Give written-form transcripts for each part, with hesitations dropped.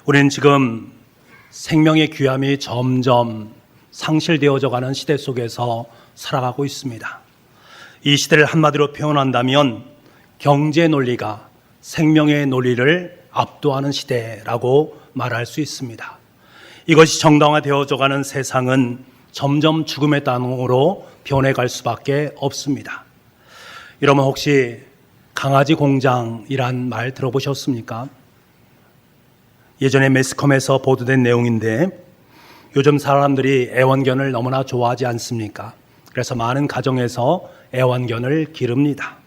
우리는 지금 생명의 귀함이 점점 상실되어져 가는 시대 속에서 살아가고 있습니다. 이 시대를 한마디로 표현한다면 경제 논리가 생명의 논리를 압도하는 시대라고 말할 수 있습니다. 이것이 정당화되어져 가는 세상은 점점 죽음의 땅으로 변해갈 수밖에 없습니다. 여러분 혹시 강아지 공장이란 말 들어보셨습니까? 예전에 매스컴에서 보도된 내용인데 요즘 사람들이 애완견을 너무나 좋아하지 않습니까? 그래서 많은 가정에서 애완견을 기릅니다.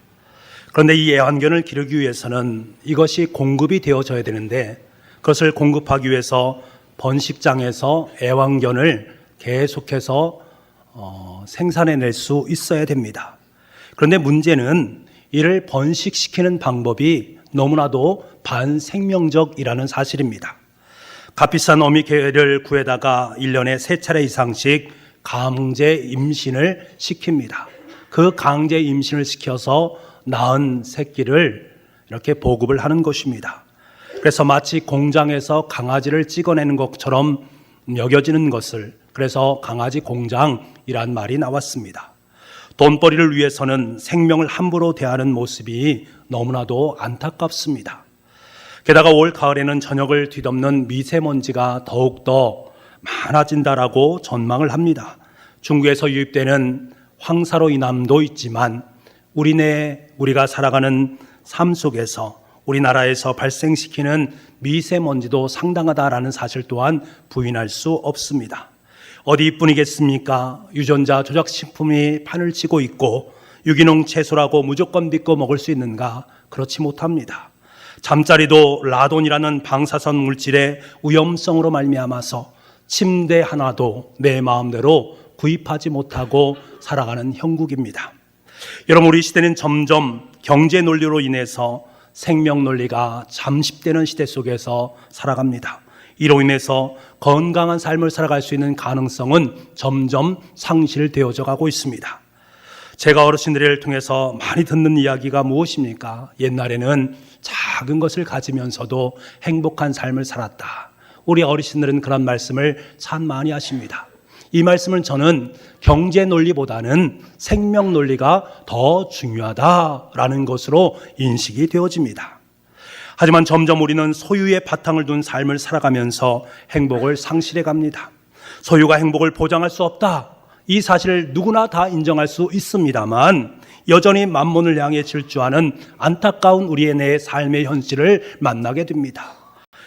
그런데 이 애완견을 기르기 위해서는 이것이 공급이 되어져야 되는데 그것을 공급하기 위해서 번식장에서 애완견을 계속해서 생산해낼 수 있어야 됩니다. 그런데 문제는 이를 번식시키는 방법이 너무나도 반생명적이라는 사실입니다. 값비싼 어미개를 구해다가 1년에 3차례 이상씩 강제 임신을 시킵니다. 그 강제 임신을 시켜서 낳은 새끼를 이렇게 보급을 하는 것입니다. 그래서 마치 공장에서 강아지를 찍어내는 것처럼 여겨지는 것을, 그래서 강아지 공장이란 말이 나왔습니다. 돈벌이를 위해서는 생명을 함부로 대하는 모습이 너무나도 안타깝습니다. 게다가 올 가을에는 전역을 뒤덮는 미세먼지가 더욱더 많아진다라고 전망을 합니다. 중국에서 유입되는 황사로이남도 있지만 우리가 살아가는 삶 속에서 우리나라에서 발생시키는 미세먼지도 상당하다라는 사실 또한 부인할 수 없습니다. 어디뿐이겠습니까? 유전자 조작식품이 판을 치고 있고 유기농 채소라고 무조건 믿고 먹을 수 있는가? 그렇지 못합니다. 잠자리도 라돈이라는 방사선 물질의 위험성으로 말미암아서 침대 하나도 내 마음대로 구입하지 못하고 살아가는 형국입니다. 여러분, 우리 시대는 점점 경제 논리로 인해서 생명 논리가 잠식되는 시대 속에서 살아갑니다. 이로 인해서 건강한 삶을 살아갈 수 있는 가능성은 점점 상실되어져 가고 있습니다. 제가 어르신들을 통해서 많이 듣는 이야기가 무엇입니까? 옛날에는 작은 것을 가지면서도 행복한 삶을 살았다. 우리 어르신들은 그런 말씀을 참 많이 하십니다. 이 말씀은 저는 경제 논리보다는 생명 논리가 더 중요하다라는 것으로 인식이 되어집니다. 하지만 점점 우리는 소유의 바탕을 둔 삶을 살아가면서 행복을 상실해 갑니다. 소유가 행복을 보장할 수 없다. 이 사실을 누구나 다 인정할 수 있습니다만 여전히 만몬을 향해 질주하는 안타까운 우리의 내 삶의 현실을 만나게 됩니다.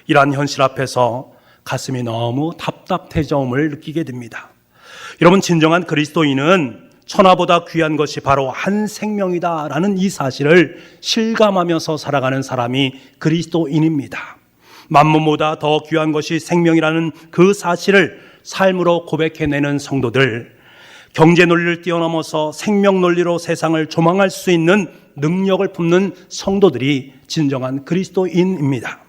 이러한 현실 앞에서 가슴이 너무 답답해져움을 느끼게 됩니다. 여러분, 진정한 그리스도인은 천하보다 귀한 것이 바로 한 생명이다라는 이 사실을 실감하면서 살아가는 사람이 그리스도인입니다. 만몬보다 더 귀한 것이 생명이라는 그 사실을 삶으로 고백해내는 성도들, 경제 논리를 뛰어넘어서 생명 논리로 세상을 조망할 수 있는 능력을 품는 성도들이 진정한 그리스도인입니다.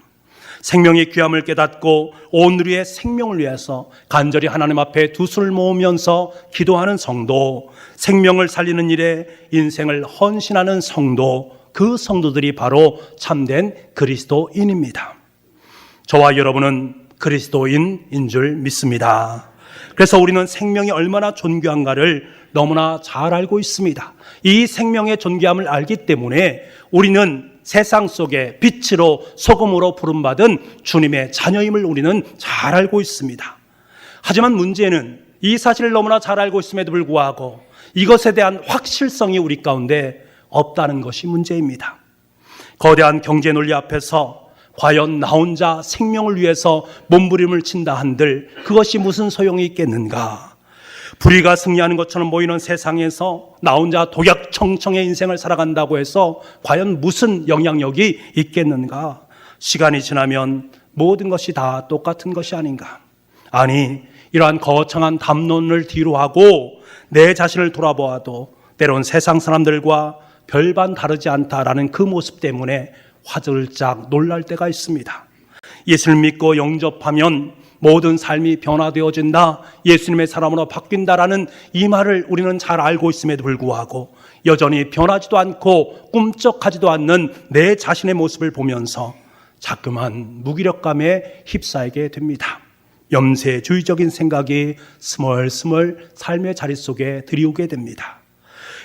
생명의 귀함을 깨닫고 온 우리의 생명을 위해서 간절히 하나님 앞에 두 손을 모으면서 기도하는 성도, 생명을 살리는 일에 인생을 헌신하는 성도, 그 성도들이 바로 참된 그리스도인입니다. 저와 여러분은 그리스도인인 줄 믿습니다. 그래서 우리는 생명이 얼마나 존귀한가를 너무나 잘 알고 있습니다. 이 생명의 존귀함을 알기 때문에 우리는 세상 속에 빛으로 소금으로 부름받은 주님의 자녀임을 우리는 잘 알고 있습니다. 하지만 문제는 이 사실을 너무나 잘 알고 있음에도 불구하고 이것에 대한 확실성이 우리 가운데 없다는 것이 문제입니다. 거대한 경제 논리 앞에서 과연 나 혼자 생명을 위해서 몸부림을 친다 한들 그것이 무슨 소용이 있겠는가? 불의가 승리하는 것처럼 보이는 세상에서 나 혼자 독약청청의 인생을 살아간다고 해서 과연 무슨 영향력이 있겠는가? 시간이 지나면 모든 것이 다 똑같은 것이 아닌가? 아니, 이러한 거창한 담론을 뒤로하고 내 자신을 돌아보아도 때론 세상 사람들과 별반 다르지 않다라는 그 모습 때문에 화들짝 놀랄 때가 있습니다. 예수를 믿고 영접하면 모든 삶이 변화되어진다, 예수님의 사람으로 바뀐다라는 이 말을 우리는 잘 알고 있음에도 불구하고 여전히 변하지도 않고 꿈쩍하지도 않는 내 자신의 모습을 보면서 자꾸만 무기력감에 휩싸이게 됩니다. 염세주의적인 생각이 스멀스멀 삶의 자리 속에 들이오게 됩니다.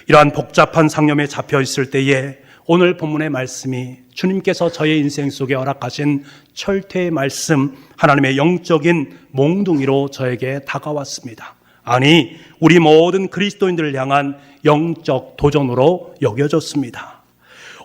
이러한 복잡한 상념에 잡혀 있을 때에 오늘 본문의 말씀이 주님께서 저의 인생 속에 허락하신 철퇴의 말씀, 하나님의 영적인 몽둥이로 저에게 다가왔습니다. 아니, 우리 모든 그리스도인들을 향한 영적 도전으로 여겨졌습니다.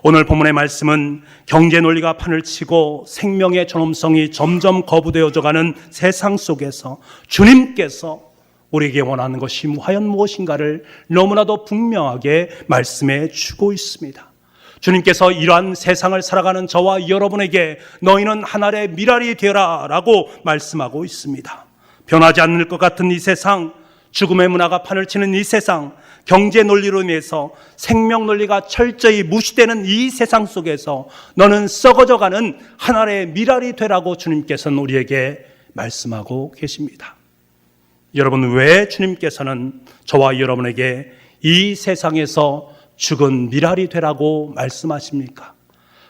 오늘 본문의 말씀은 경제 논리가 판을 치고 생명의 존엄성이 점점 거부되어져가는 세상 속에서 주님께서 우리에게 원하는 것이 과연 무엇인가를 너무나도 분명하게 말씀해 주고 있습니다. 주님께서 이러한 세상을 살아가는 저와 여러분에게 너희는 하늘의 미랄이 되어라 라고 말씀하고 있습니다. 변하지 않을 것 같은 이 세상, 죽음의 문화가 판을 치는 이 세상, 경제 논리로 인해서 생명 논리가 철저히 무시되는 이 세상 속에서 너는 썩어져가는 하늘의 미랄이 되라고 주님께서는 우리에게 말씀하고 계십니다. 여러분, 왜 주님께서는 저와 여러분에게 이 세상에서 죽은 미랄이 되라고 말씀하십니까?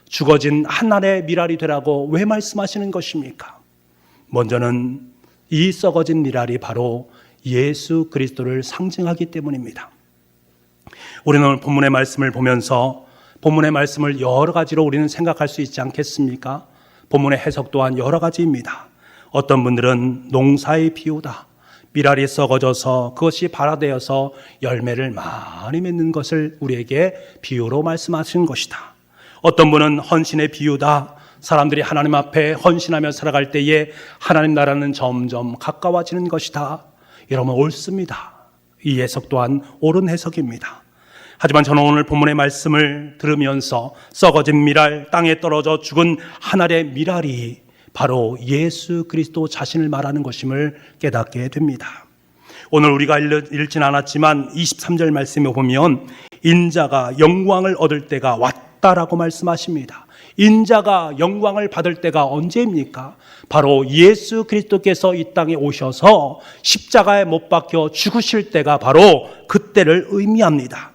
죽어진 하늘의 미랄이 되라고 왜 말씀하시는 것입니까? 먼저는 이 썩어진 미랄이 바로 예수 그리스도를 상징하기 때문입니다. 우리는 오늘 본문의 말씀을 보면서 본문의 말씀을 여러 가지로 우리는 생각할 수 있지 않겠습니까? 본문의 해석 또한 여러 가지입니다. 어떤 분들은 농사의 비유다. 미랄이 썩어져서 그것이 발화되어서 열매를 많이 맺는 것을 우리에게 비유로 말씀하신 것이다. 어떤 분은 헌신의 비유다. 사람들이 하나님 앞에 헌신하며 살아갈 때에 하나님 나라는 점점 가까워지는 것이다. 이러면 옳습니다. 이 해석 또한 옳은 해석입니다. 하지만 저는 오늘 본문의 말씀을 들으면서 썩어진 미랄, 땅에 떨어져 죽은 하늘의 미랄이 바로 예수 그리스도 자신을 말하는 것임을 깨닫게 됩니다. 오늘 우리가 읽진 않았지만 23절 말씀에 보면 인자가 영광을 얻을 때가 왔다라고 말씀하십니다. 인자가 영광을 받을 때가 언제입니까? 바로 예수 그리스도께서 이 땅에 오셔서 십자가에 못 박혀 죽으실 때가 바로 그때를 의미합니다.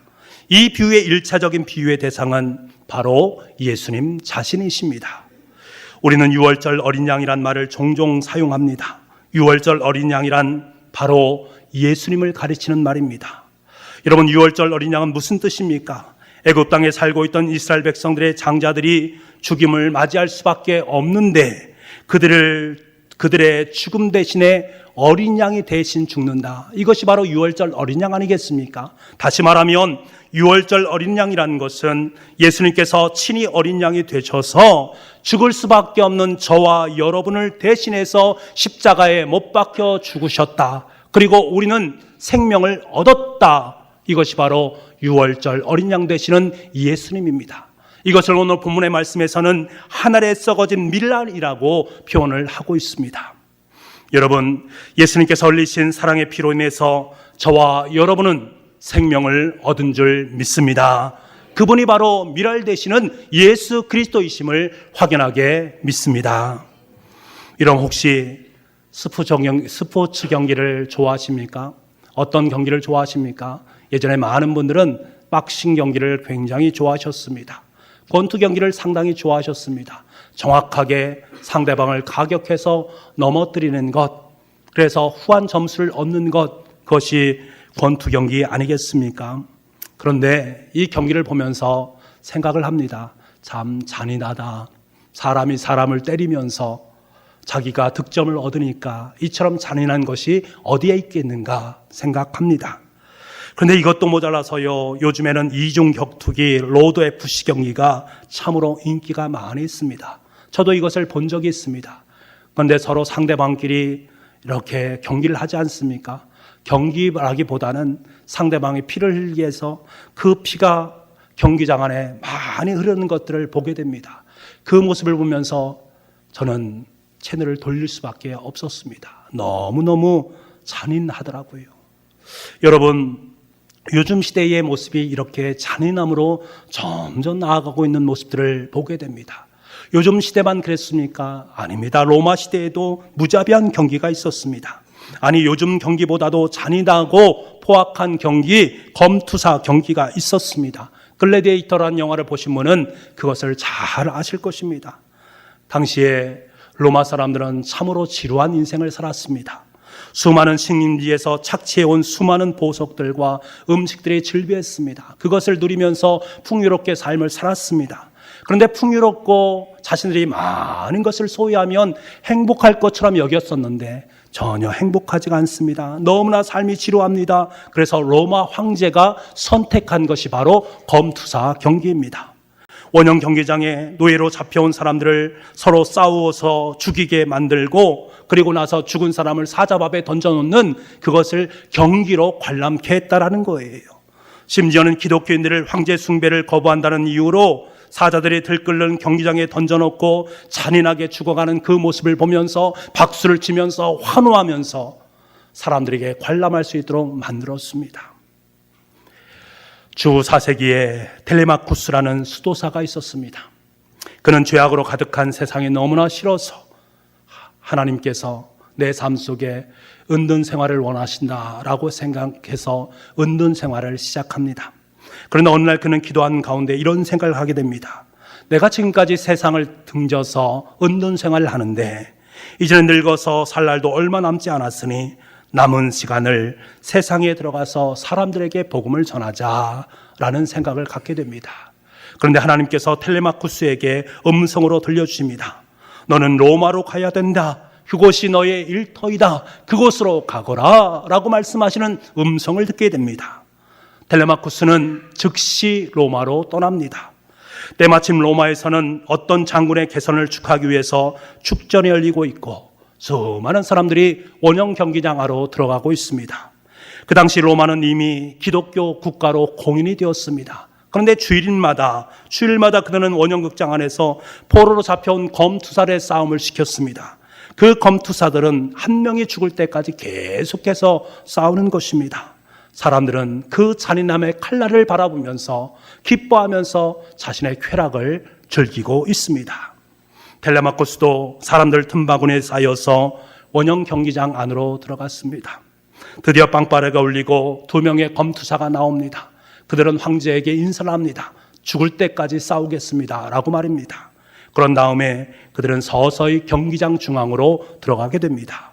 이 비유의 1차적인 비유의 대상은 바로 예수님 자신이십니다. 우리는 유월절 어린 양이란 말을 종종 사용합니다. 유월절 어린 양이란 바로 예수님을 가르치는 말입니다. 여러분, 유월절 어린 양은 무슨 뜻입니까? 애굽 땅에 살고 있던 이스라엘 백성들의 장자들이 죽임을 맞이할 수밖에 없는데 그들의 죽음 대신에 어린 양이 대신 죽는다. 이것이 바로 유월절 어린 양 아니겠습니까? 다시 말하면 유월절 어린 양이라는 것은 예수님께서 친히 어린 양이 되셔서 죽을 수밖에 없는 저와 여러분을 대신해서 십자가에 못 박혀 죽으셨다. 그리고 우리는 생명을 얻었다. 이것이 바로 유월절 어린 양 되시는 예수님입니다. 이것을 오늘 본문의 말씀에서는 하늘에 썩어진 밀랄이라고 표현을 하고 있습니다. 여러분, 예수님께서 흘리신 사랑의 피로 인해서 저와 여러분은 생명을 얻은 줄 믿습니다. 그분이 바로 밀랄 되시는 예수 그리스도이심을 확연하게 믿습니다. 여러분, 혹시 스포츠 경기를 좋아하십니까? 어떤 경기를 좋아하십니까? 예전에 많은 분들은 박싱 경기를 굉장히 좋아하셨습니다. 권투 경기를 상당히 좋아하셨습니다. 정확하게 상대방을 가격해서 넘어뜨리는 것, 그래서 후한 점수를 얻는 것, 그것이 권투 경기 아니겠습니까? 그런데 이 경기를 보면서 생각을 합니다. 참 잔인하다. 사람이 사람을 때리면서 자기가 득점을 얻으니까 이처럼 잔인한 것이 어디에 있겠는가 생각합니다. 그런데 이것도 모자라서요, 요즘에는 이중 격투기, 로드 FC 경기가 참으로 인기가 많이 있습니다. 저도 이것을 본 적이 있습니다. 그런데 서로 상대방끼리 이렇게 경기를 하지 않습니까? 경기라기보다는 상대방이 피를 흘리게 해서 그 피가 경기장 안에 많이 흐르는 것들을 보게 됩니다. 그 모습을 보면서 저는 채널을 돌릴 수밖에 없었습니다. 너무너무 잔인하더라고요. 여러분, 요즘 시대의 모습이 이렇게 잔인함으로 점점 나아가고 있는 모습들을 보게 됩니다. 요즘 시대만 그랬습니까? 아닙니다. 로마 시대에도 무자비한 경기가 있었습니다. 아니, 요즘 경기보다도 잔인하고 포악한 경기, 검투사 경기가 있었습니다. 글래디에이터라는 영화를 보신 분은 그것을 잘 아실 것입니다. 당시에 로마 사람들은 참으로 지루한 인생을 살았습니다. 수많은 식민지에서 착취해온 수많은 보석들과 음식들이 즐비했습니다. 그것을 누리면서 풍요롭게 삶을 살았습니다. 그런데 풍요롭고 자신들이 많은 것을 소유하면 행복할 것처럼 여겼었는데 전혀 행복하지가 않습니다. 너무나 삶이 지루합니다. 그래서 로마 황제가 선택한 것이 바로 검투사 경기입니다. 원형 경기장에 노예로 잡혀온 사람들을 서로 싸워서 죽이게 만들고 그리고 나서 죽은 사람을 사자밥에 던져놓는 그것을 경기로 관람케 했다라는 거예요. 심지어는 기독교인들을 황제 숭배를 거부한다는 이유로 사자들이 들끓는 경기장에 던져놓고 잔인하게 죽어가는 그 모습을 보면서 박수를 치면서 환호하면서 사람들에게 관람할 수 있도록 만들었습니다. 주 4세기에 텔레마쿠스라는 수도사가 있었습니다. 그는 죄악으로 가득한 세상에 너무나 싫어서 하나님께서 내 삶 속에 은둔 생활을 원하신다라고 생각해서 은둔 생활을 시작합니다. 그러나 어느 날 그는 기도하는 가운데 이런 생각을 하게 됩니다. 내가 지금까지 세상을 등져서 은둔 생활을 하는데 이제는 늙어서 살 날도 얼마 남지 않았으니 남은 시간을 세상에 들어가서 사람들에게 복음을 전하자라는 생각을 갖게 됩니다. 그런데 하나님께서 텔레마쿠스에게 음성으로 들려주십니다. 너는 로마로 가야 된다. 그곳이 너의 일터이다. 그곳으로 가거라 라고 말씀하시는 음성을 듣게 됩니다. 텔레마쿠스는 즉시 로마로 떠납니다. 때마침 로마에서는 어떤 장군의 개선을 축하하기 위해서 축전이 열리고 있고 수많은 사람들이 원형 경기장 안으로 들어가고 있습니다. 그 당시 로마는 이미 기독교 국가로 공인이 되었습니다. 그런데 주일마다 그들은 원형 극장 안에서 포로로 잡혀온 검투사들의 싸움을 시켰습니다. 그 검투사들은 한 명이 죽을 때까지 계속해서 싸우는 것입니다. 사람들은 그 잔인함의 칼날을 바라보면서 기뻐하면서 자신의 쾌락을 즐기고 있습니다. 텔레마쿠스도 사람들 틈바구니에 쌓여서 원형 경기장 안으로 들어갔습니다. 드디어 빵빠레가 울리고 2명의 검투사가 나옵니다. 그들은 황제에게 인사를 합니다. 죽을 때까지 싸우겠습니다 라고 말입니다. 그런 다음에 그들은 서서히 경기장 중앙으로 들어가게 됩니다.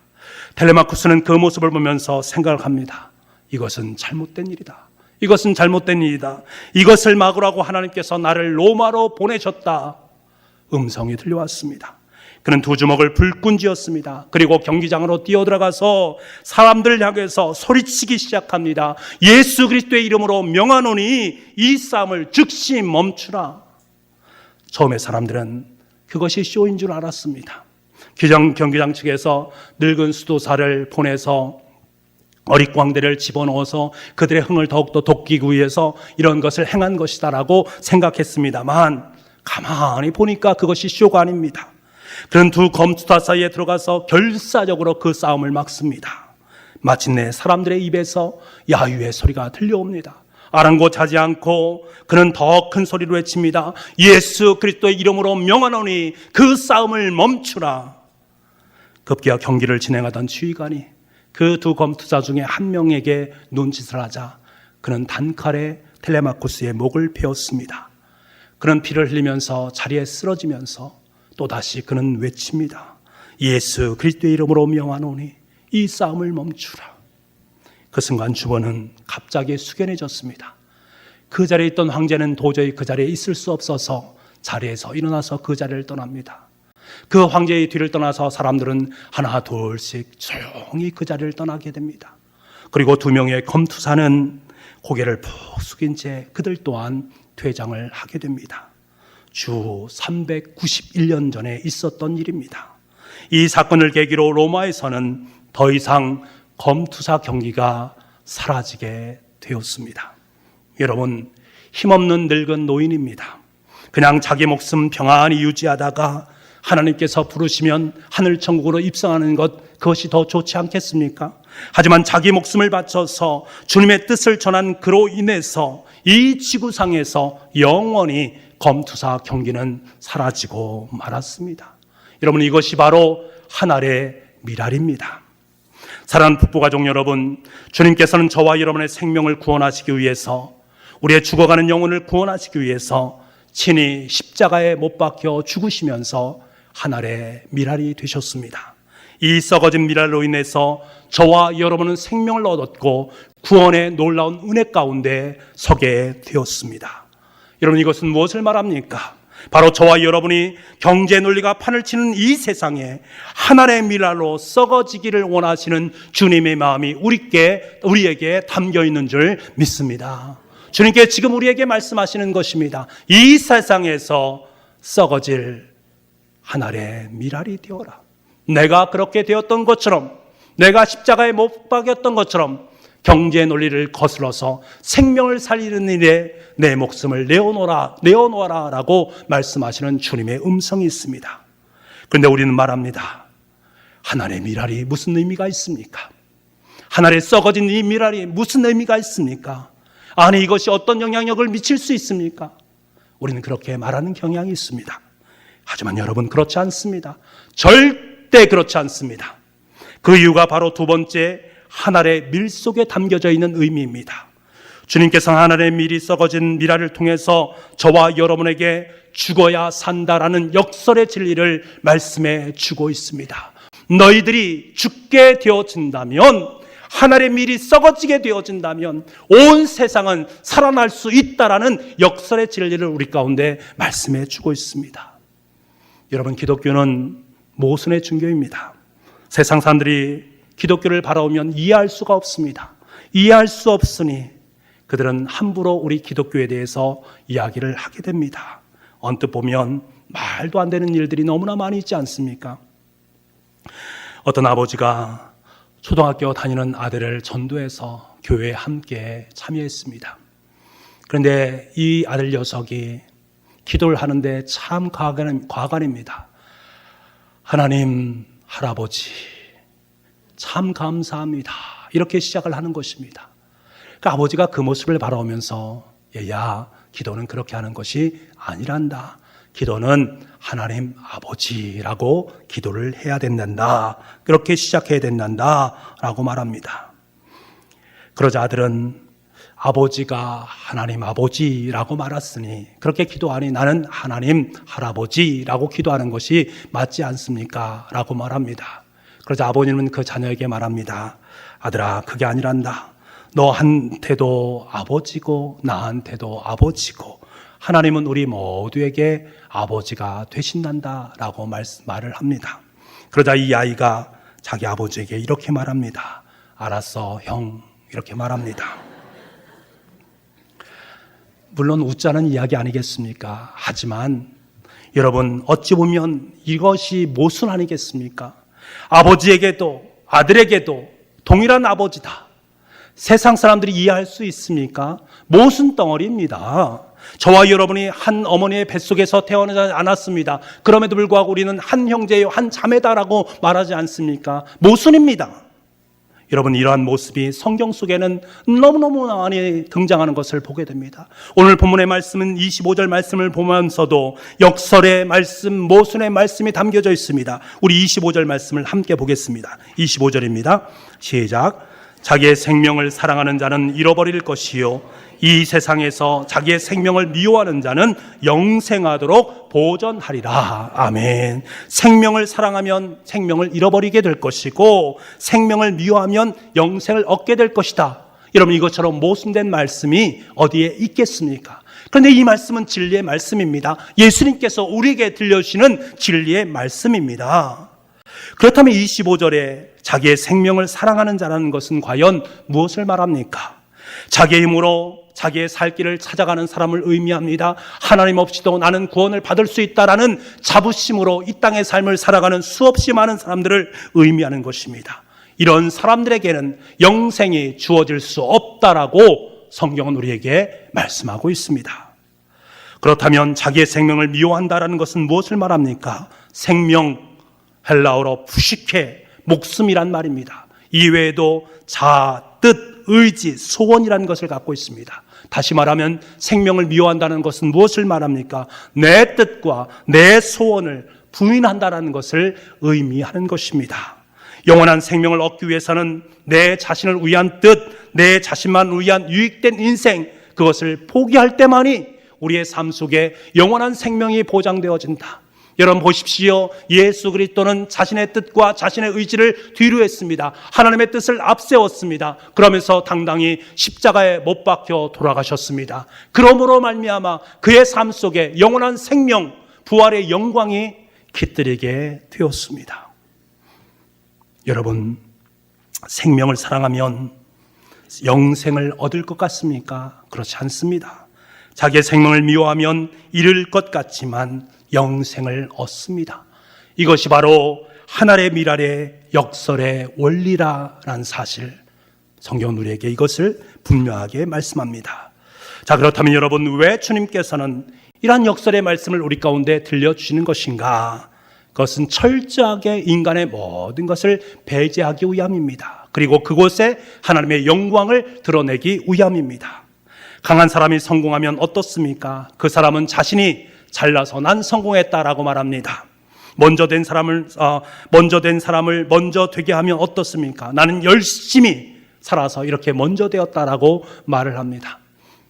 텔레마쿠스는 그 모습을 보면서 생각을 합니다. 이것은 잘못된 일이다. 이것은 잘못된 일이다. 이것을 막으라고 하나님께서 나를 로마로 보내셨다. 음성이 들려왔습니다. 그는 2주먹을 불끈 쥐었습니다. 그리고 경기장으로 뛰어들어가서 사람들을 향해서 소리치기 시작합니다. 예수 그리스도의 이름으로 명하노니 이 싸움을 즉시 멈추라. 처음에 사람들은 그것이 쇼인 줄 알았습니다. 경기장 측에서 늙은 수도사를 보내서 어릿광대를 집어넣어서 그들의 흥을 더욱더 돋기기 위해서 이런 것을 행한 것이다라고 생각했습니다만 가만히 보니까 그것이 쇼가 아닙니다. 그는 2 검투사 사이에 들어가서 결사적으로 그 싸움을 막습니다. 마침내 사람들의 입에서 야유의 소리가 들려옵니다. 아랑곳하지 않고 그는 더 큰 소리로 외칩니다. 예수 그리스도의 이름으로 명하노니 그 싸움을 멈추라. 급기야 경기를 진행하던 지휘관이 그 2 검투사 중에 한 명에게 눈짓을 하자 그는 단칼에 텔레마쿠스의 목을 베었습니다. 그는 피를 흘리면서 자리에 쓰러지면서 또다시 그는 외칩니다. 예수 그리스도의 이름으로 명하노니 이 싸움을 멈추라. 그 순간 주변은 갑자기 숙연해졌습니다. 그 자리에 있던 황제는 도저히 그 자리에 있을 수 없어서 자리에서 일어나서 그 자리를 떠납니다. 그 황제의 뒤를 떠나서 사람들은 하나 둘씩 조용히 그 자리를 떠나게 됩니다. 그리고 2명의 검투사는 고개를 푹 숙인 채 그들 또한 퇴장을 하게 됩니다. 주 391년 전에 있었던 일입니다. 이 사건을 계기로 로마에서는 더 이상 검투사 경기가 사라지게 되었습니다. 여러분, 힘없는 늙은 노인입니다. 그냥 자기 목숨 평안히 유지하다가 하나님께서 부르시면 하늘천국으로 입성하는 것, 그것이 더 좋지 않겠습니까? 하지만 자기 목숨을 바쳐서 주님의 뜻을 전한 그로 인해서 이 지구상에서 영원히 검투사 경기는 사라지고 말았습니다. 여러분, 이것이 바로 하늘의 미랄입니다. 사랑하는 북부가족 여러분, 주님께서는 저와 여러분의 생명을 구원하시기 위해서, 우리의 죽어가는 영혼을 구원하시기 위해서 친히 십자가에 못 박혀 죽으시면서 한 알의 밀알이 되셨습니다. 이 썩어진 밀알로 인해서 저와 여러분은 생명을 얻었고 구원의 놀라운 은혜 가운데 서게 되었습니다. 여러분, 이것은 무엇을 말합니까? 바로 저와 여러분이 경제 논리가 판을 치는 이 세상에 한 알의 밀알로 썩어지기를 원하시는 주님의 마음이 우리에게 담겨 있는 줄 믿습니다. 주님께 지금 우리에게 말씀하시는 것입니다. 이 세상에서 썩어질 한 알의 밀알이 되어라. 내가 그렇게 되었던 것처럼, 내가 십자가에 못 박였던 것처럼 경제 논리를 거슬러서 생명을 살리는 일에 내 목숨을 내어놓아라 라고 말씀하시는 주님의 음성이 있습니다. 그런데 우리는 말합니다. 한 알의 밀알이 무슨 의미가 있습니까? 한 알의 썩어진 이 밀알이 무슨 의미가 있습니까? 아니, 이것이 어떤 영향력을 미칠 수 있습니까? 우리는 그렇게 말하는 경향이 있습니다. 하지만 여러분, 그렇지 않습니다. 절대 그렇지 않습니다. 그 이유가 바로 두 번째, 한 알의 밀 속에 담겨져 있는 의미입니다. 주님께서 한 알의 밀이 썩어진 밀알을 통해서 저와 여러분에게 죽어야 산다라는 역설의 진리를 말씀해 주고 있습니다. 너희들이 죽게 되어진다면, 한 알의 밀이 썩어지게 되어진다면 온 세상은 살아날 수 있다라는 역설의 진리를 우리 가운데 말씀해 주고 있습니다. 여러분, 기독교는 모순의 종교입니다. 세상 사람들이 기독교를 바라보면 이해할 수가 없습니다. 이해할 수 없으니 그들은 함부로 우리 기독교에 대해서 이야기를 하게 됩니다. 언뜻 보면 말도 안 되는 일들이 너무나 많이 있지 않습니까? 어떤 아버지가 초등학교 다니는 아들을 전도해서 교회에 함께 참여했습니다. 그런데 이 아들 녀석이 기도를 하는데 참 과간입니다. 하나님, 할아버지, 참 감사합니다. 이렇게 시작을 하는 것입니다. 그 아버지가 그 모습을 바라보면서, 얘야, 기도는 그렇게 하는 것이 아니란다. 기도는 하나님 아버지라고 기도를 해야 된단다. 그렇게 시작해야 된단다. 라고 말합니다. 그러자 아들은 아버지가 하나님 아버지라고 말했으니 그렇게 기도하니 나는 하나님 할아버지라고 기도하는 것이 맞지 않습니까? 라고 말합니다. 그러자 아버님은 그 자녀에게 말합니다. 아들아, 그게 아니란다. 너한테도 아버지고 나한테도 아버지고 하나님은 우리 모두에게 아버지가 되신단다 라고 말을 합니다. 그러자 이 아이가 자기 아버지에게 이렇게 말합니다. 알았어, 형. 이렇게 말합니다. 물론 웃자는 이야기 아니겠습니까? 하지만 여러분, 어찌 보면 이것이 모순 아니겠습니까? 아버지에게도 아들에게도 동일한 아버지다. 세상 사람들이 이해할 수 있습니까? 모순 덩어리입니다. 저와 여러분이 한 어머니의 뱃속에서 태어나지 않았습니다. 그럼에도 불구하고 우리는 한 형제요, 한 자매다라고 말하지 않습니까? 모순입니다. 여러분, 이러한 모습이 성경 속에는 너무너무 많이 등장하는 것을 보게 됩니다. 오늘 본문의 말씀은 25절 말씀을 보면서도 역설의 말씀, 모순의 말씀이 담겨져 있습니다. 우리 25절 말씀을 함께 보겠습니다. 25절입니다. 시작. 자기의 생명을 사랑하는 자는 잃어버릴 것이요, 이 세상에서 자기의 생명을 미워하는 자는 영생하도록 보전하리라. 아멘. 생명을 사랑하면 생명을 잃어버리게 될 것이고, 생명을 미워하면 영생을 얻게 될 것이다. 여러분, 이것처럼 모순된 말씀이 어디에 있겠습니까? 그런데 이 말씀은 진리의 말씀입니다. 예수님께서 우리에게 들려주시는 진리의 말씀입니다. 그렇다면 25절에 자기의 생명을 사랑하는 자라는 것은 과연 무엇을 말합니까? 자기의 힘으로 자기의 살 길을 찾아가는 사람을 의미합니다. 하나님 없이도 나는 구원을 받을 수 있다라는 자부심으로 이 땅의 삶을 살아가는 수없이 많은 사람들을 의미하는 것입니다. 이런 사람들에게는 영생이 주어질 수 없다라고 성경은 우리에게 말씀하고 있습니다. 그렇다면 자기의 생명을 미워한다라는 것은 무엇을 말합니까? 생명, 헬라어로 푸시케, 목숨이란 말입니다. 이외에도 자, 뜻, 의지, 소원이라는 것을 갖고 있습니다. 다시 말하면 생명을 미워한다는 것은 무엇을 말합니까? 내 뜻과 내 소원을 부인한다는 것을 의미하는 것입니다. 영원한 생명을 얻기 위해서는 내 자신을 위한 뜻, 내 자신만 위한 유익된 인생, 그것을 포기할 때만이 우리의 삶 속에 영원한 생명이 보장되어진다. 여러분 보십시오. 예수 그리스도는 자신의 뜻과 자신의 의지를 뒤로 했습니다. 하나님의 뜻을 앞세웠습니다. 그러면서 당당히 십자가에 못 박혀 돌아가셨습니다. 그러므로 말미암아 그의 삶 속에 영원한 생명, 부활의 영광이 깃들이게 되었습니다. 여러분, 생명을 사랑하면 영생을 얻을 것 같습니까? 그렇지 않습니다. 자기의 생명을 미워하면 잃을 것 같지만 영생을 얻습니다. 이것이 바로 하늘의 미랄의 역설의 원리라는 사실, 성경은 우리에게 이것을 분명하게 말씀합니다. 자, 그렇다면 여러분, 왜 주님께서는 이러한 역설의 말씀을 우리 가운데 들려주시는 것인가? 그것은 철저하게 인간의 모든 것을 배제하기 위함입니다. 그리고 그곳에 하나님의 영광을 드러내기 위함입니다. 강한 사람이 성공하면 어떻습니까? 그 사람은 자신이 잘나서 난 성공했다라고 말합니다. 먼저 된 사람을 먼저 되게 하면 어떻습니까? 나는 열심히 살아서 이렇게 먼저 되었다라고 말을 합니다.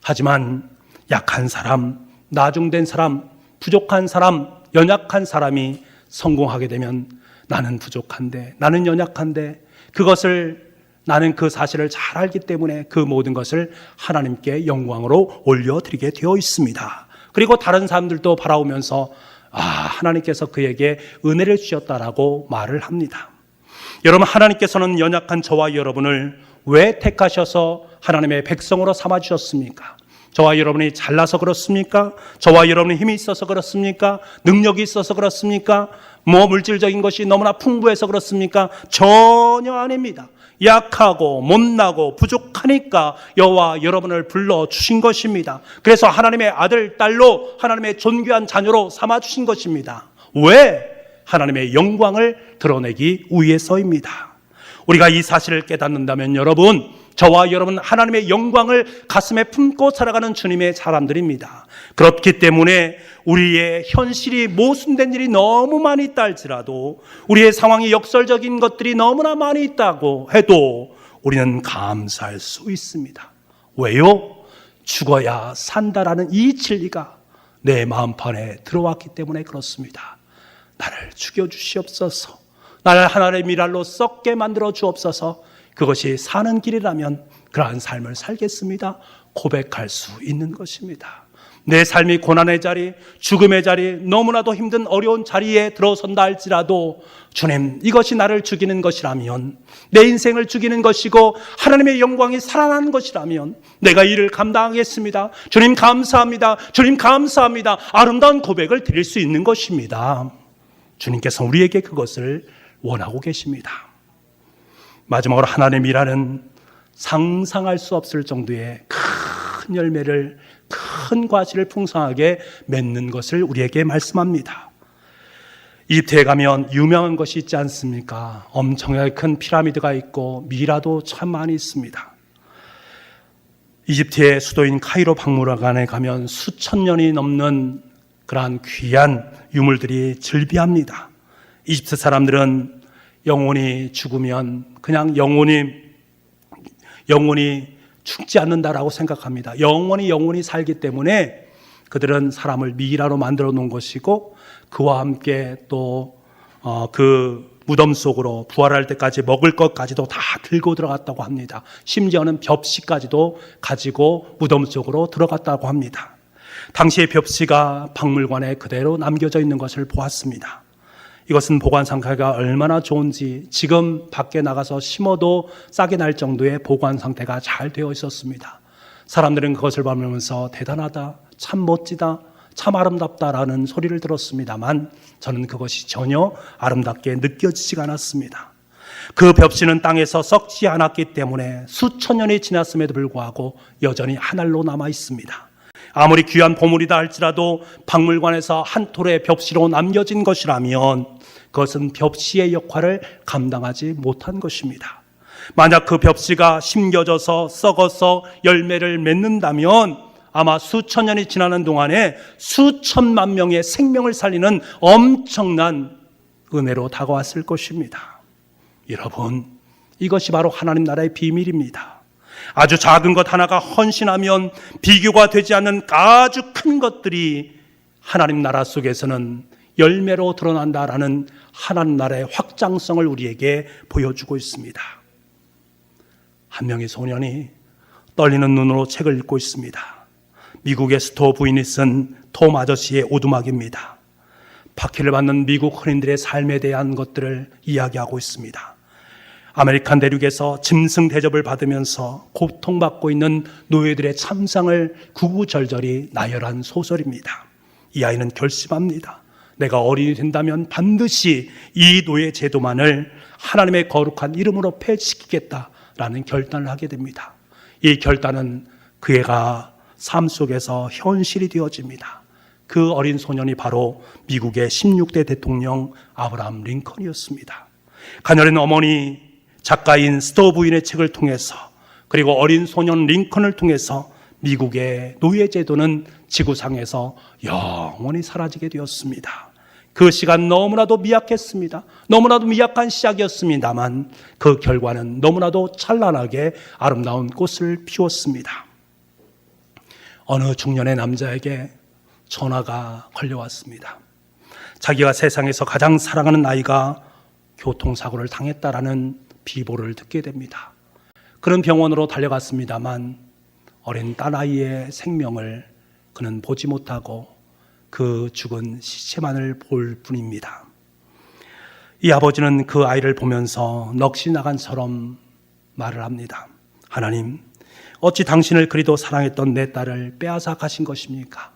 하지만 약한 사람, 나중된 사람, 부족한 사람, 연약한 사람이 성공하게 되면 나는 부족한데, 나는 연약한데, 나는 그 사실을 잘 알기 때문에 그 모든 것을 하나님께 영광으로 올려드리게 되어 있습니다. 그리고 다른 사람들도 바라보면서 하나님께서 그에게 은혜를 주셨다라고 말을 합니다. 여러분, 하나님께서는 연약한 저와 여러분을 왜 택하셔서 하나님의 백성으로 삼아주셨습니까? 저와 여러분이 잘나서 그렇습니까? 저와 여러분이 힘이 있어서 그렇습니까? 능력이 있어서 그렇습니까? 물질적인 것이 너무나 풍부해서 그렇습니까? 전혀 아닙니다. 약하고 못나고 부족하니까 여호와 여러분을 불러주신 것입니다. 그래서 하나님의 아들, 딸로 하나님의 존귀한 자녀로 삼아주신 것입니다. 왜? 하나님의 영광을 드러내기 위해서입니다. 우리가 이 사실을 깨닫는다면 여러분, 저와 여러분은 하나님의 영광을 가슴에 품고 살아가는 주님의 사람들입니다. 그렇기 때문에 우리의 현실이 모순된 일이 너무 많이 있다 할지라도, 우리의 상황이 역설적인 것들이 너무나 많이 있다고 해도 우리는 감사할 수 있습니다. 왜요? 죽어야 산다라는 이 진리가 내 마음판에 들어왔기 때문에 그렇습니다. 나를 죽여주시옵소서. 나를 하나님의 미랄로 썩게 만들어 주옵소서. 그것이 사는 길이라면 그러한 삶을 살겠습니다. 고백할 수 있는 것입니다. 내 삶이 고난의 자리, 죽음의 자리, 너무나도 힘든 어려운 자리에 들어선다 할지라도 주님, 이것이 나를 죽이는 것이라면, 내 인생을 죽이는 것이고 하나님의 영광이 살아나는 것이라면 내가 이를 감당하겠습니다. 주님 감사합니다. 주님 감사합니다. 아름다운 고백을 드릴 수 있는 것입니다. 주님께서 우리에게 그것을 원하고 계십니다. 마지막으로 하나님의 일하는 상상할 수 없을 정도의 큰 열매를, 큰 과실을 풍성하게 맺는 것을 우리에게 말씀합니다. 이집트에 가면 유명한 것이 있지 않습니까? 엄청나게 큰 피라미드가 있고 미라도 참 많이 있습니다. 이집트의 수도인 카이로 박물관에 가면 수천 년이 넘는 그러한 귀한 유물들이 즐비합니다. 이집트 사람들은 영혼이 죽으면 그냥 영혼이 죽지 않는다라고 생각합니다. 영원히 살기 때문에 그들은 사람을 미라로 만들어 놓은 것이고, 그와 함께 또 그 무덤 속으로 부활할 때까지 먹을 것까지도 다 들고 들어갔다고 합니다. 심지어는 벽시까지도 가지고 무덤 속으로 들어갔다고 합니다. 당시의 벽시가 박물관에 그대로 남겨져 있는 것을 보았습니다. 이것은 보관 상태가 얼마나 좋은지 지금 밖에 나가서 심어도 싹이 날 정도의 보관 상태가 잘 되어 있었습니다. 사람들은 그것을 보면서 대단하다, 참 멋지다, 참 아름답다라는 소리를 들었습니다만 저는 그것이 전혀 아름답게 느껴지지가 않았습니다. 그 벽시는 땅에서 썩지 않았기 때문에 수천 년이 지났음에도 불구하고 여전히 하늘로 남아 있습니다. 아무리 귀한 보물이다 할지라도 박물관에서 한 톨의 벽시로 남겨진 것이라면 그것은 벽시의 역할을 감당하지 못한 것입니다. 만약 그 벽시가 심겨져서 썩어서 열매를 맺는다면 아마 수천 년이 지나는 동안에 수천만 명의 생명을 살리는 엄청난 은혜로 다가왔을 것입니다. 여러분, 이것이 바로 하나님 나라의 비밀입니다. 아주 작은 것 하나가 헌신하면 비교가 되지 않는 아주 큰 것들이 하나님 나라 속에서는 열매로 드러난다라는 하나님 나라의 확장성을 우리에게 보여주고 있습니다. 한 명의 소년이 떨리는 눈으로 책을 읽고 있습니다. 미국의 스토어 부인이 쓴 톰 아저씨의 오두막입니다. 박해를 받는 미국 흔인들의 삶에 대한 것들을 이야기하고 있습니다. 아메리칸 대륙에서 짐승 대접을 받으면서 고통받고 있는 노예들의 참상을 구구절절히 나열한 소설입니다. 이 아이는 결심합니다. 내가 어린이 된다면 반드시 이 노예 제도만을 하나님의 거룩한 이름으로 폐지시키겠다라는 결단을 하게 됩니다. 이 결단은 그애가 삶 속에서 현실이 되어집니다. 그 어린 소년이 바로 미국의 16대 대통령 아브라함 링컨이었습니다. 가녀린 어머니 작가인 스토어 부인의 책을 통해서, 그리고 어린 소년 링컨을 통해서 미국의 노예제도는 지구상에서 영원히 사라지게 되었습니다. 그 시간 너무나도 미약했습니다. 너무나도 미약한 시작이었습니다만 그 결과는 너무나도 찬란하게 아름다운 꽃을 피웠습니다. 어느 중년의 남자에게 전화가 걸려왔습니다. 자기가 세상에서 가장 사랑하는 아이가 교통사고를 당했다라는 비보를 듣게 됩니다. 그는 병원으로 달려갔습니다만 어린 딸아이의 생명을 그는 보지 못하고 그 죽은 시체만을 볼 뿐입니다. 이 아버지는 그 아이를 보면서 넋이 나간처럼 말을 합니다. 하나님, 어찌 당신을 그리도 사랑했던 내 딸을 빼앗아 가신 것입니까?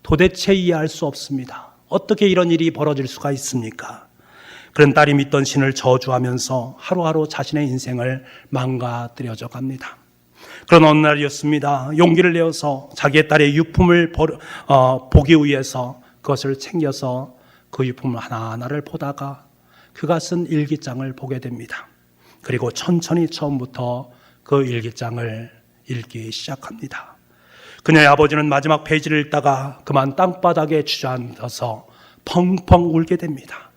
도대체 이해할 수 없습니다. 어떻게 이런 일이 벌어질 수가 있습니까? 그런 딸이 믿던 신을 저주하면서 하루하루 자신의 인생을 망가뜨려져 갑니다. 그런 어느 날이었습니다. 용기를 내어서 자기의 딸의 유품을 보기 위해서 그것을 챙겨서 그 유품 하나하나를 보다가 그가 쓴 일기장을 보게 됩니다. 그리고 천천히 처음부터 그 일기장을 읽기 시작합니다. 그녀의 아버지는 마지막 페이지를 읽다가 그만 땅바닥에 주저앉아서 펑펑 울게 됩니다.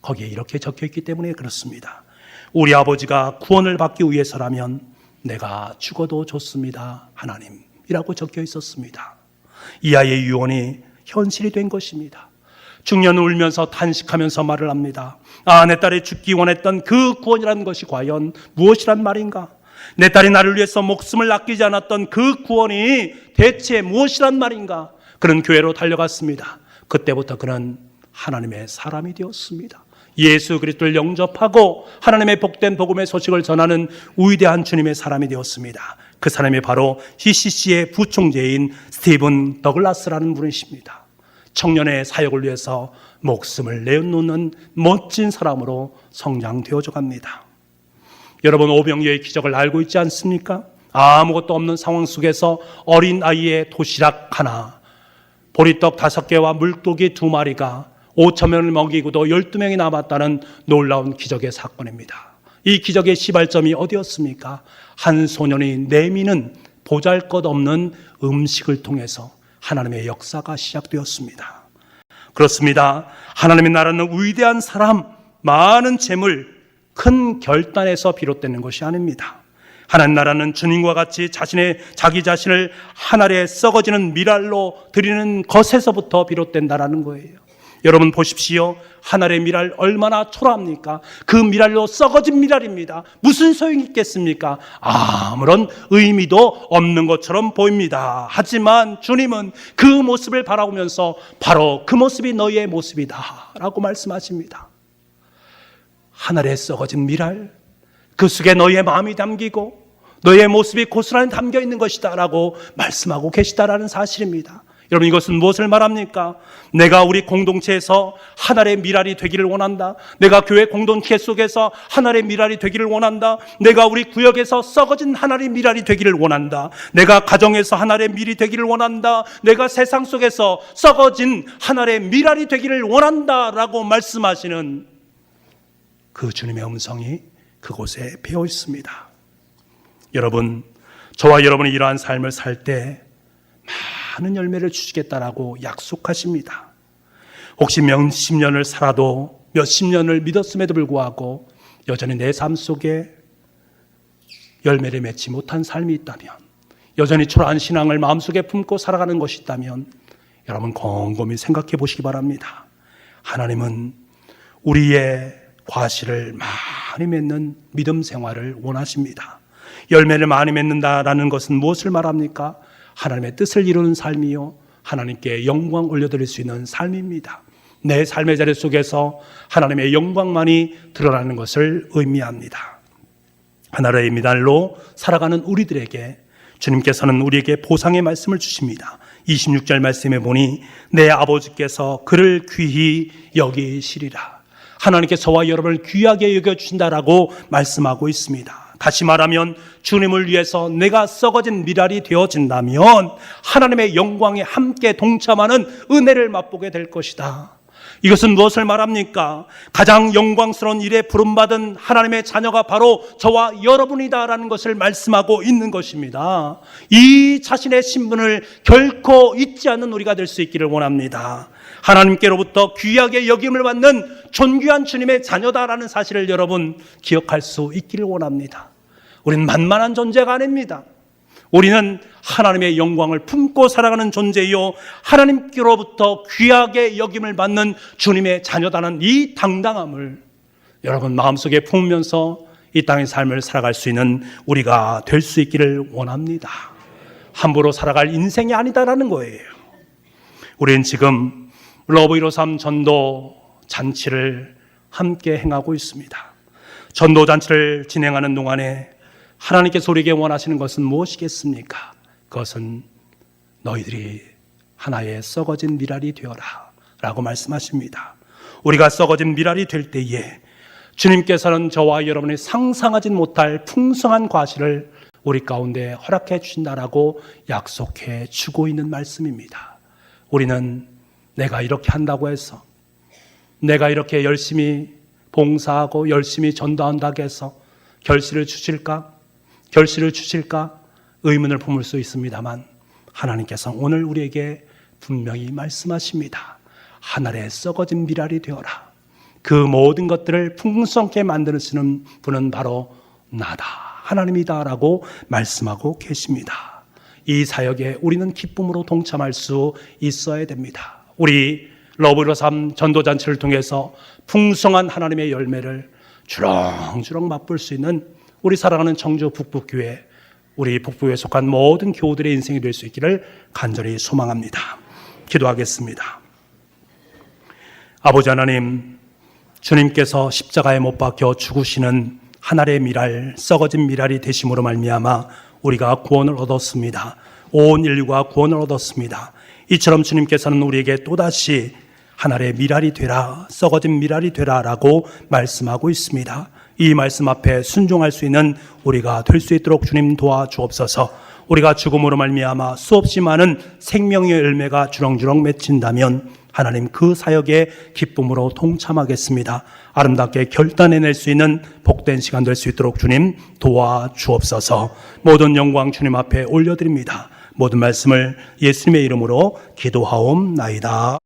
거기에 이렇게 적혀있기 때문에 그렇습니다. 우리 아버지가 구원을 받기 위해서라면 내가 죽어도 좋습니다, 하나님이라고 적혀 있었습니다. 이 아이의 유언이 현실이 된 것입니다. 중년은 울면서 탄식하면서 말을 합니다. 내 딸이 죽기 원했던 그 구원이라는 것이 과연 무엇이란 말인가? 내 딸이 나를 위해서 목숨을 아끼지 않았던 그 구원이 대체 무엇이란 말인가? 그는 교회로 달려갔습니다. 그때부터 그는 하나님의 사람이 되었습니다. 예수 그리스도를 영접하고 하나님의 복된 복음의 소식을 전하는 위대한 주님의 사람이 되었습니다. 그 사람이 바로 CCC의 부총재인 스티븐 더글라스라는 분이십니다. 청년의 사역을 위해서 목숨을 내놓는 멋진 사람으로 성장되어져 갑니다. 여러분, 오병이어의 기적을 알고 있지 않습니까? 아무것도 없는 상황 속에서 어린 아이의 도시락 하나, 보리떡 5개와 물고기 2마리가 5,000명을 먹이고도 12명이 남았다는 놀라운 기적의 사건입니다. 이 기적의 시발점이 어디였습니까? 한 소년이 내미는 보잘것없는 음식을 통해서 하나님의 역사가 시작되었습니다. 그렇습니다. 하나님의 나라는 위대한 사람, 많은 재물, 큰 결단에서 비롯되는 것이 아닙니다. 하나님 나라는 주님과 같이 자기 자신을 하늘에 썩어지는 미랄로 드리는 것에서부터 비롯된다라는 거예요. 여러분 보십시오. 하늘의 미랄 얼마나 초라합니까? 그 미랄로 썩어진 미랄입니다. 무슨 소용이 있겠습니까? 아무런 의미도 없는 것처럼 보입니다. 하지만 주님은 그 모습을 바라보면서 바로 그 모습이 너희의 모습이다 라고 말씀하십니다. 하늘에 썩어진 미랄, 그 속에 너희의 마음이 담기고 너희의 모습이 고스란히 담겨 있는 것이다 라고 말씀하고 계시다라는 사실입니다. 여러분, 이것은 무엇을 말합니까? 내가 우리 공동체에서 하늘의 미랄이 되기를 원한다. 내가 교회 공동체 속에서 하늘의 미랄이 되기를 원한다. 내가 우리 구역에서 썩어진 하늘의 미랄이 되기를 원한다. 내가 가정에서 하늘의 미랄이 되기를 원한다. 내가 세상 속에서 썩어진 하늘의 미랄이 되기를 원한다 라고 말씀하시는 그 주님의 음성이 그곳에 배어 있습니다. 여러분, 저와 여러분이 이러한 삶을 살 때 많은 열매를 주시겠다라고 약속하십니다. 혹시 몇십 년을 살아도 몇십 년을 믿었음에도 불구하고 여전히 내 삶 속에 열매를 맺지 못한 삶이 있다면, 여전히 초라한 신앙을 마음속에 품고 살아가는 것이 있다면 여러분 곰곰이 생각해 보시기 바랍니다. 하나님은 우리의 과실을 많이 맺는 믿음 생활을 원하십니다. 열매를 많이 맺는다라는 것은 무엇을 말합니까? 하나님의 뜻을 이루는 삶이요, 하나님께 영광 올려드릴 수 있는 삶입니다. 내 삶의 자리 속에서 하나님의 영광만이 드러나는 것을 의미합니다. 하나님의 미달로 살아가는 우리들에게 주님께서는 우리에게 보상의 말씀을 주십니다. 26절 말씀에 보니 내 아버지께서 그를 귀히 여기시리라. 하나님께 저와 여러분을 귀하게 여겨주신다라고 말씀하고 있습니다. 다시 말하면 주님을 위해서 내가 썩어진 미랄이 되어진다면 하나님의 영광에 함께 동참하는 은혜를 맛보게 될 것이다. 이것은 무엇을 말합니까? 가장 영광스러운 일에 부름받은 하나님의 자녀가 바로 저와 여러분이다라는 것을 말씀하고 있는 것입니다. 이 자신의 신분을 결코 잊지 않는 우리가 될 수 있기를 원합니다. 하나님께로부터 귀하게 여김을 받는 존귀한 주님의 자녀다라는 사실을 여러분 기억할 수 있기를 원합니다. 우리는 만만한 존재가 아닙니다. 우리는 하나님의 영광을 품고 살아가는 존재요, 하나님께로부터 귀하게 여김을 받는 주님의 자녀다는 이 당당함을 여러분 마음속에 품으면서 이 땅의 삶을 살아갈 수 있는 우리가 될 수 있기를 원합니다. 함부로 살아갈 인생이 아니다라는 거예요. 우리는 지금 러브153 전도 잔치를 함께 행하고 있습니다. 전도 잔치를 진행하는 동안에 하나님께서 우리에게 원하시는 것은 무엇이겠습니까? 그것은 너희들이 하나의 썩어진 미랄이 되어라 라고 말씀하십니다. 우리가 썩어진 미랄이 될 때에 주님께서는 저와 여러분이 상상하지 못할 풍성한 과실을 우리 가운데 허락해 주신다라고 약속해 주고 있는 말씀입니다. 우리는 내가 이렇게 한다고 해서, 내가 이렇게 열심히 봉사하고 열심히 전도한다고 해서 결실을 주실까 의문을 품을 수 있습니다만, 하나님께서 오늘 우리에게 분명히 말씀하십니다. 하늘에 썩어진 미랄이 되어라. 그 모든 것들을 풍성케 만드시는 분은 바로 나다, 하나님이다 라고 말씀하고 계십니다. 이 사역에 우리는 기쁨으로 동참할 수 있어야 됩니다. 우리 러브153 전도잔치를 통해서 풍성한 하나님의 열매를 주렁주렁 맛볼 수 있는 우리 살아가는 청주 북부교회, 우리 북부에 속한 모든 교우들의 인생이 될 수 있기를 간절히 소망합니다. 기도하겠습니다. 아버지 하나님, 주님께서 십자가에 못 박혀 죽으시는 하늘의 미랄, 썩어진 미랄이 되심으로 말미암아 우리가 구원을 얻었습니다. 온 인류가 구원을 얻었습니다. 이처럼 주님께서는 우리에게 또다시 하늘의 미랄이 되라, 썩어진 미랄이 되라 라고 말씀하고 있습니다. 이 말씀 앞에 순종할 수 있는 우리가 될 수 있도록 주님 도와주옵소서. 우리가 죽음으로 말미암아 수없이 많은 생명의 열매가 주렁주렁 맺힌다면 하나님 그 사역에 기쁨으로 동참하겠습니다. 아름답게 결단해낼 수 있는 복된 시간 될 수 있도록 주님 도와주옵소서. 모든 영광 주님 앞에 올려드립니다. 모든 말씀을 예수님의 이름으로 기도하옵나이다.